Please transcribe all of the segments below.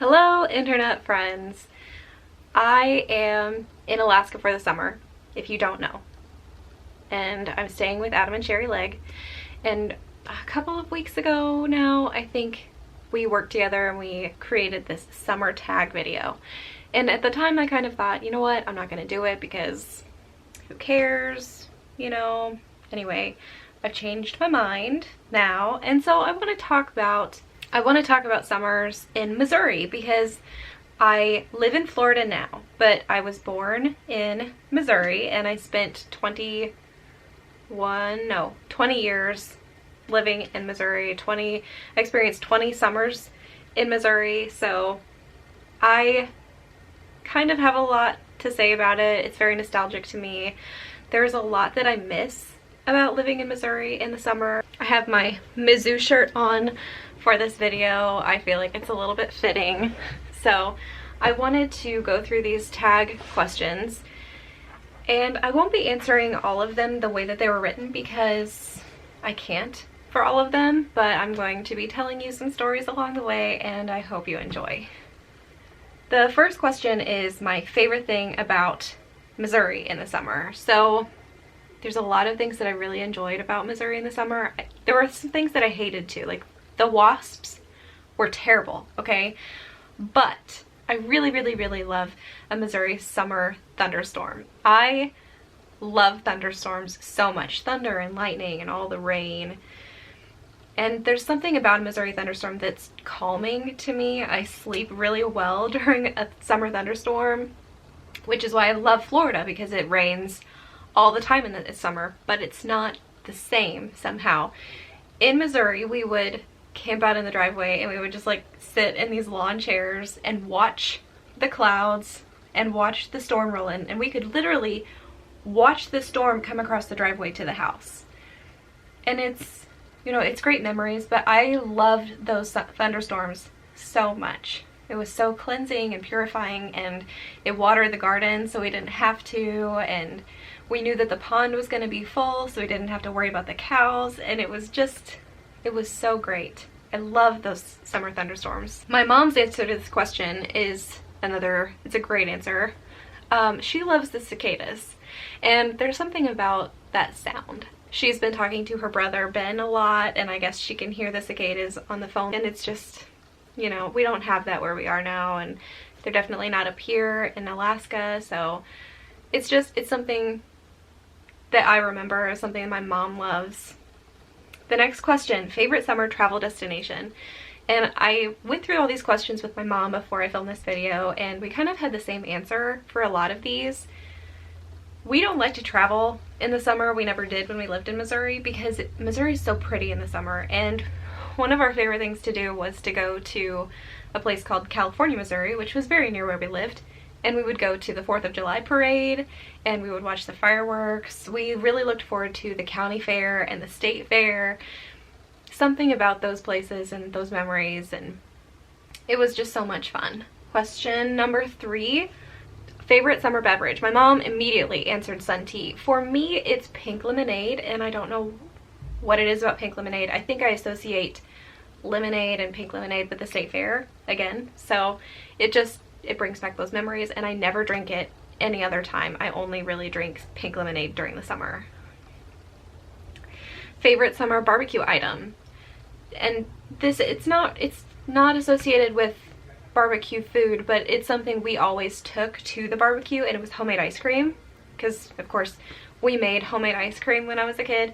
Hello, internet friends. I am in Alaska for the summer, if you don't know. And I'm staying with Adam and Sherry Legg. And a couple of weeks ago now, I think we worked together and we created this summer tag video. And at the time I kind of thought, you know what, I'm not gonna do it because who cares, you know? Anyway, I've changed my mind now, and so I want to talk about summers in Missouri because I live in Florida now, but I was born in Missouri and I spent 20 years living in Missouri. I experienced 20 summers in Missouri, so I kind of have a lot to say about it. It's very nostalgic to me. There's a lot that I miss about living in Missouri in the summer. I have my Mizzou shirt on for this video. I feel like it's a little bit fitting. So I wanted to go through these tag questions, and I won't be answering all of them the way that they were written because I can't for all of them, but I'm going to be telling you some stories along the way and I hope you enjoy. The first question is my favorite thing about Missouri in the summer. So there's a lot of things that I really enjoyed about Missouri in the summer. There were some things that I hated too, like the wasps were terrible, okay? But I really love a Missouri summer thunderstorm. I love thunderstorms so much. Thunder and lightning and all the rain. And there's something about a Missouri thunderstorm that's calming to me. I sleep really well during a summer thunderstorm, which is why I love Florida, because it rains all the time in the summer, but it's not the same somehow. In Missouri, we would camp out in the driveway and we would just like sit in these lawn chairs and watch the clouds and watch the storm roll in, and we could literally watch the storm come across the driveway to the house. And it's, you know, it's great memories, but I loved those thunderstorms so much. It was so cleansing and purifying, and it watered the garden so we didn't have to, and we knew that the pond was going to be full so we didn't have to worry about the cows, and it was so great. I love those summer thunderstorms. My mom's answer to this question is it's a great answer. She loves the cicadas, and there's something about that sound. She's been talking to her brother Ben a lot, and I guess she can hear the cicadas on the phone, and it's just, you know, we don't have that where we are now, and they're definitely not up here in Alaska, so it's something that I remember, as something that my mom loves. The next question, favorite summer travel destination. And I went through all these questions with my mom before I filmed this video, and we kind of had the same answer for a lot of these. We don't like to travel in the summer. We never did when we lived in Missouri because Missouri is so pretty in the summer, and one of our favorite things to do was to go to a place called California, Missouri, which was very near where we lived. And we would go to the 4th of July parade, and we would watch the fireworks. We really looked forward to the county fair and the state fair. Something about those places and those memories, and it was just so much fun. Question number 3, favorite summer beverage. My mom immediately answered sun tea. For me, it's pink lemonade, and I don't know what it is about pink lemonade. I think I associate lemonade and pink lemonade with the state fair again, so it brings back those memories, and I never drink it any other time. I only really drink pink lemonade during the summer. Favorite summer barbecue item. And it's not associated with barbecue food, but it's something we always took to the barbecue, and it was homemade ice cream, because of course we made homemade ice cream when I was a kid.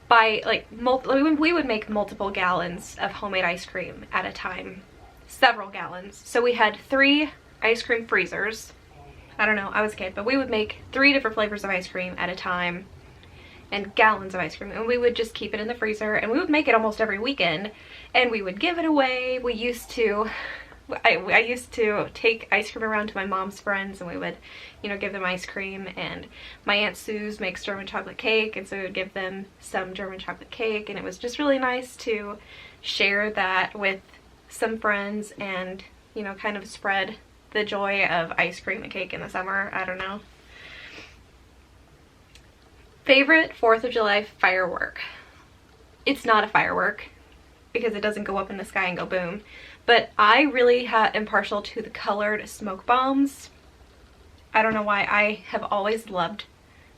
We would make multiple gallons of homemade ice cream at a time. Several gallons. So we had 3 ice cream freezers. I don't know, I was a kid, but we would make 3 different flavors of ice cream at a time, and gallons of ice cream, and we would just keep it in the freezer, and we would make it almost every weekend, and we would give it away. I used to take ice cream around to my mom's friends, and we would, you know, give them ice cream, and my Aunt Sue's makes German chocolate cake, and so we would give them some German chocolate cake, and it was just really nice to share that with some friends and, you know, kind of spread the joy of ice cream and cake in the summer. I don't know. Favorite 4th of July firework. It's not a firework because it doesn't go up in the sky and go boom, but I really am partial to the colored smoke bombs. I don't know why. I have always loved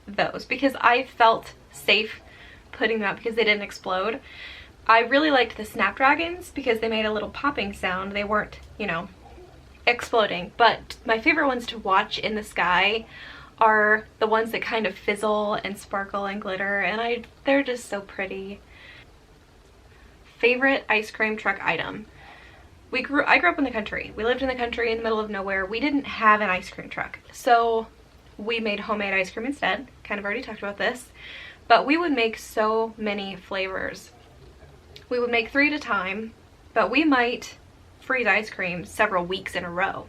those because I felt safe putting them up because they didn't explode. I really liked the Snapdragons because they made a little popping sound. They weren't, you know, exploding. But my favorite ones to watch in the sky are the ones that kind of fizzle and sparkle and glitter, and they're just so pretty. Favorite ice cream truck item. I grew up in the country. We lived in the country in the middle of nowhere. We didn't have an ice cream truck, so we made homemade ice cream instead. Kind of already talked about this, but we would make so many flavors. We would make 3 at a time, but we might freeze ice cream several weeks in a row.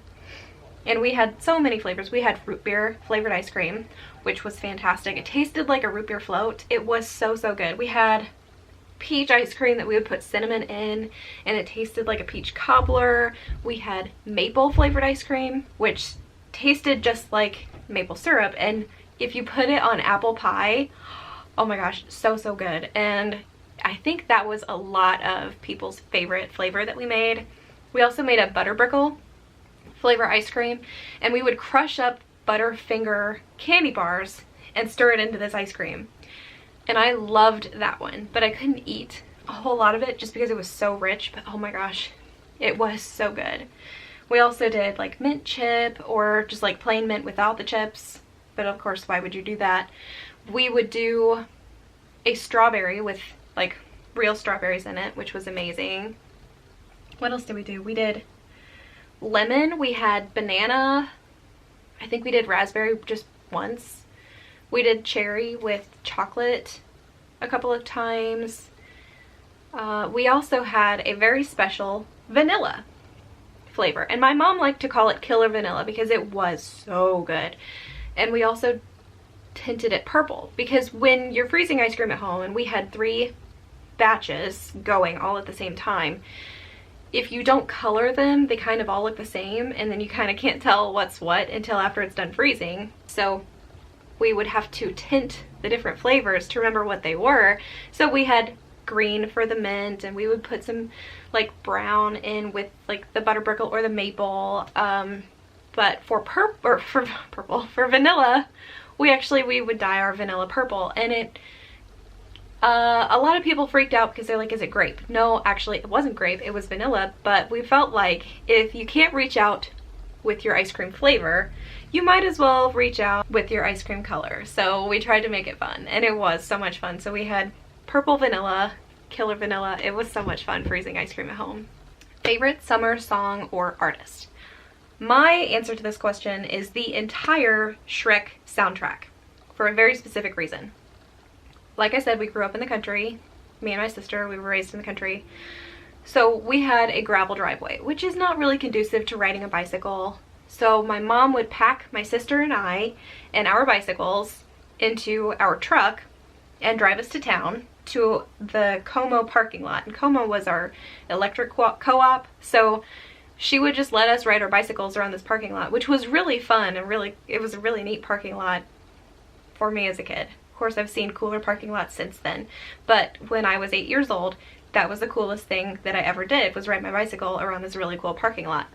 And we had so many flavors. We had root beer flavored ice cream, which was fantastic. It tasted like a root beer float. It was so, so good. We had peach ice cream that we would put cinnamon in, and it tasted like a peach cobbler. We had maple flavored ice cream, which tasted just like maple syrup, and if you put it on apple pie, oh my gosh, so, so good. And I think that was a lot of people's favorite flavor that we made. We also made a Butterbrickle flavor ice cream, and we would crush up Butterfinger candy bars and stir it into this ice cream. And I loved that one, but I couldn't eat a whole lot of it just because it was so rich, but oh my gosh, it was so good. We also did like mint chip or just like plain mint without the chips, but of course, why would you do that? We would do a strawberry with like real strawberries in it, which was amazing. What else did we do? We did lemon, we had banana, I think we did raspberry just once. We did cherry with chocolate a couple of times. We also had a very special vanilla flavor, and my mom liked to call it killer vanilla because it was so good. And we also tinted it purple because when you're freezing ice cream at home, and we had 3 batches going all at the same time, if you don't color them, they kind of all look the same, and then you kind of can't tell what's what until after it's done freezing. So we would have to tint the different flavors to remember what they were. So we had green for the mint, and we would put some like brown in with like the Butterbrickle or the maple. But for for vanilla, we would dye our vanilla purple, and it a lot of people freaked out because they're like, is it grape? No, actually it wasn't grape, it was vanilla. But we felt like if you can't reach out with your ice cream flavor, you might as well reach out with your ice cream color. So we tried to make it fun, and it was so much fun. So we had purple vanilla, killer vanilla. It was so much fun freezing ice cream at home. Favorite summer song or artist? My answer to this question is the entire Shrek soundtrack, for a very specific reason. Like I said, we grew up in the country. Me and my sister, we were raised in the country. So we had a gravel driveway, which is not really conducive to riding a bicycle. So my mom would pack my sister and I and our bicycles into our truck and drive us to town to the Como parking lot. And Como was our electric co-op. So she would just let us ride our bicycles around this parking lot, which was really fun, and it was a really neat parking lot for me as a kid. Of course, I've seen cooler parking lots since then, but when I was 8 years old, that was the coolest thing that I ever did, was ride my bicycle around this really cool parking lot.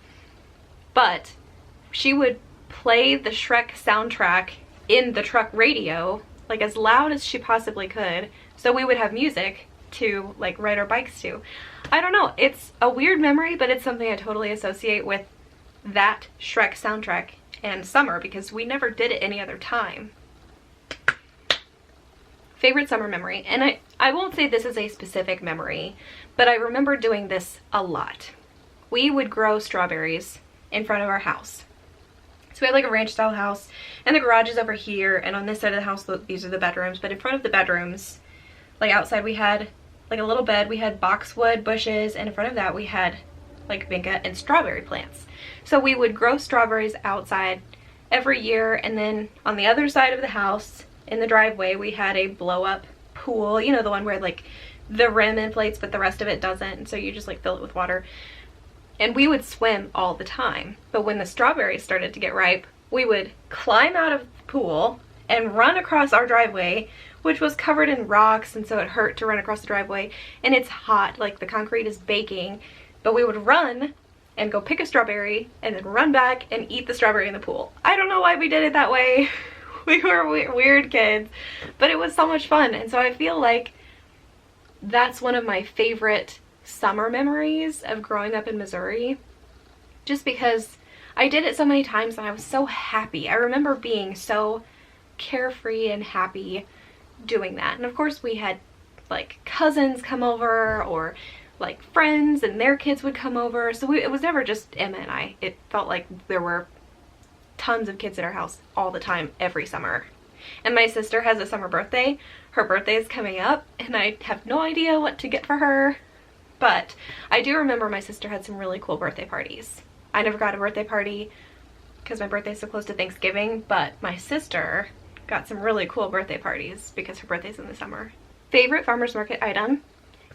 But she would play the Shrek soundtrack in the truck radio, like as loud as she possibly could, so we would have music to like ride our bikes to. I don't know, it's a weird memory, but it's something I totally associate with that Shrek soundtrack and summer because we never did it any other time. Favorite summer memory, and I won't say this is a specific memory, but I remember doing this a lot. We would grow strawberries in front of our house. So we had like a ranch style house, and the garage is over here, and on this side of the house, these are the bedrooms, but in front of the bedrooms, like outside, we had like a little bed, we had boxwood bushes, and in front of that we had like vinca and strawberry plants. So we would grow strawberries outside every year, and then on the other side of the house, in the driveway, we had a blow up pool, you know, the one where like the rim inflates but the rest of it doesn't, and so you just like fill it with water. And we would swim all the time. But when the strawberries started to get ripe, we would climb out of the pool and run across our driveway, which was covered in rocks, and so it hurt to run across the driveway. And it's hot, like the concrete is baking. but we would run and go pick a strawberry and then run back and eat the strawberry in the pool. I don't know why we did it that way. We were weird kids, but it was so much fun. And so I feel like that's one of my favorite summer memories of growing up in Missouri, just because I did it so many times and I was so happy. I remember being so carefree and happy doing that. And of course we had like cousins come over, or like friends and their kids would come over, so it was never just Emma and I. It felt like there were tons of kids at our house all the time, every summer. And my sister has a summer birthday. Her birthday is coming up and I have no idea what to get for her, but I do remember my sister had some really cool birthday parties. I never got a birthday party because my birthday's so close to Thanksgiving, but my sister got some really cool birthday parties because her birthday's in the summer. Favorite farmer's market item,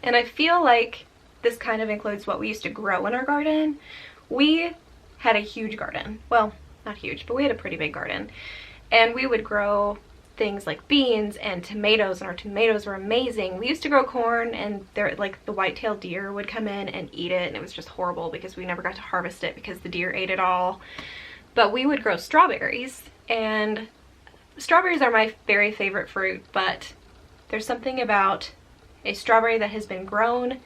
and I feel like this kind of includes what we used to grow in our garden. We had a huge garden. Well, not huge, but we had a pretty big garden. And we would grow things like beans and tomatoes, and our tomatoes were amazing. We used to grow corn, and there, like, the white-tailed deer would come in and eat it, and it was just horrible because we never got to harvest it because the deer ate it all. But we would grow strawberries, and strawberries are my very favorite fruit, but there's something about a strawberry that has been grown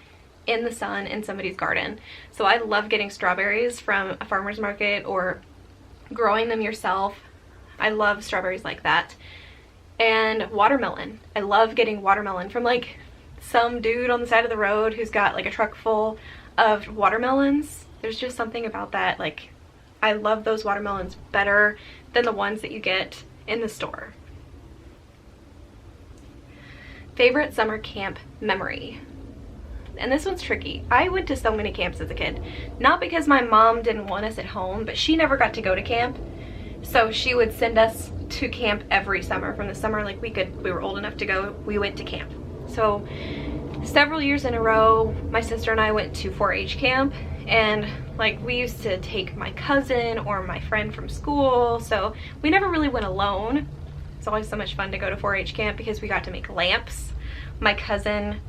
in the sun in somebody's garden. So I love getting strawberries from a farmer's market or growing them yourself. I love strawberries like that. And watermelon. I love getting watermelon from like some dude on the side of the road who's got like a truck full of watermelons. There's just something about that. Like, I love those watermelons better than the ones that you get in the store. Favorite summer camp memory. And this one's tricky. I went to so many camps as a kid. Not because my mom didn't want us at home, but she never got to go to camp. So she would send us to camp every summer. From the summer like we were old enough to go, we went to camp. So several years in a row, my sister and I went to 4-H camp, and like we used to take my cousin or my friend from school, so we never really went alone. It's always so much fun to go to 4-H camp because we got to make lamps. My cousin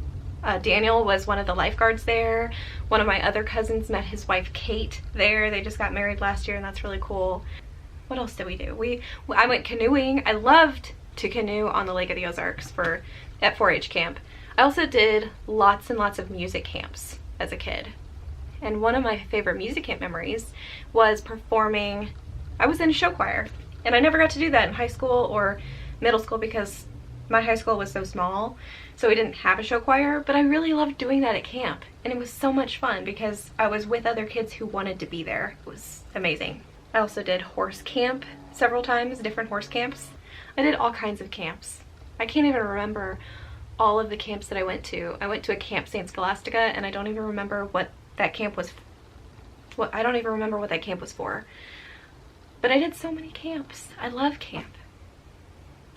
Daniel was one of the lifeguards there. One of my other cousins met his wife Kate there. They just got married last year, and that's really cool. What else did we do? I went canoeing. I loved to canoe on the Lake of the Ozarks at 4-H camp. I also did lots and lots of music camps as a kid. And one of my favorite music camp memories was performing. I was in a show choir, and I never got to do that in high school or middle school because my high school was so small, so we didn't have a show choir, but I really loved doing that at camp. And it was so much fun because I was with other kids who wanted to be there. It was amazing. I also did horse camp several times, different horse camps. I did all kinds of camps. I can't even remember all of the camps that I went to. I went to a Camp St. Scholastica, and I don't even remember what that camp was. I don't even remember what that camp was for. But I did so many camps. I love camp.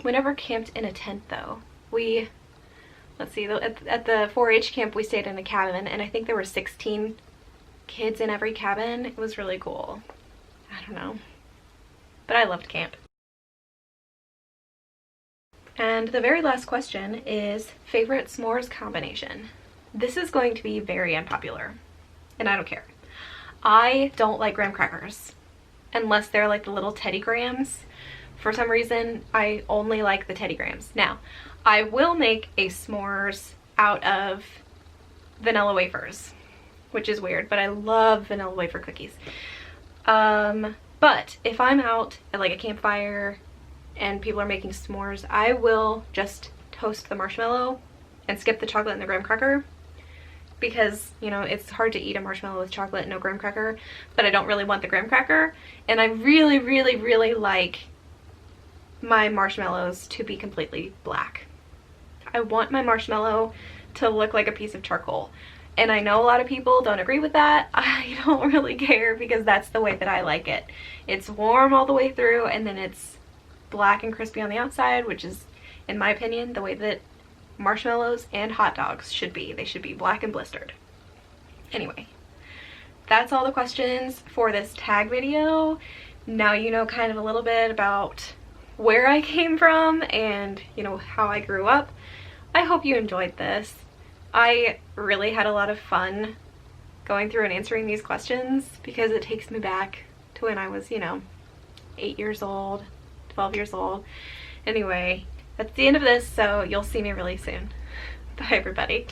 We never camped in a tent though. Let's see, at the 4-H camp we stayed in a cabin, and I think there were 16 kids in every cabin. It was really cool. I don't know. But I loved camp. And the very last question is favorite s'mores combination. This is going to be very unpopular, and I don't care. I don't like graham crackers unless they're like the little Teddy Grahams. For some reason, I only like the Teddy Grahams. Now, I will make a s'mores out of vanilla wafers, which is weird, but I love vanilla wafer cookies. But if I'm out at like a campfire and people are making s'mores, I will just toast the marshmallow and skip the chocolate and the graham cracker, because, you know, it's hard to eat a marshmallow with chocolate and no graham cracker, but I don't really want the graham cracker. And I really, really, really like my marshmallows to be completely black. I want my marshmallow to look like a piece of charcoal. And I know a lot of people don't agree with that. I don't really care because that's the way that I like it. It's warm all the way through, and then it's black and crispy on the outside, which is, in my opinion, the way that marshmallows and hot dogs should be. They should be black and blistered. Anyway, that's all the questions for this tag video. Now you know kind of a little bit about where I came from and, you know, how I grew up. I hope you enjoyed this. I really had a lot of fun going through and answering these questions because it takes me back to when I was, you know, 8 years old, 12 years old. Anyway, that's the end of this, so you'll see me really soon. Bye, everybody.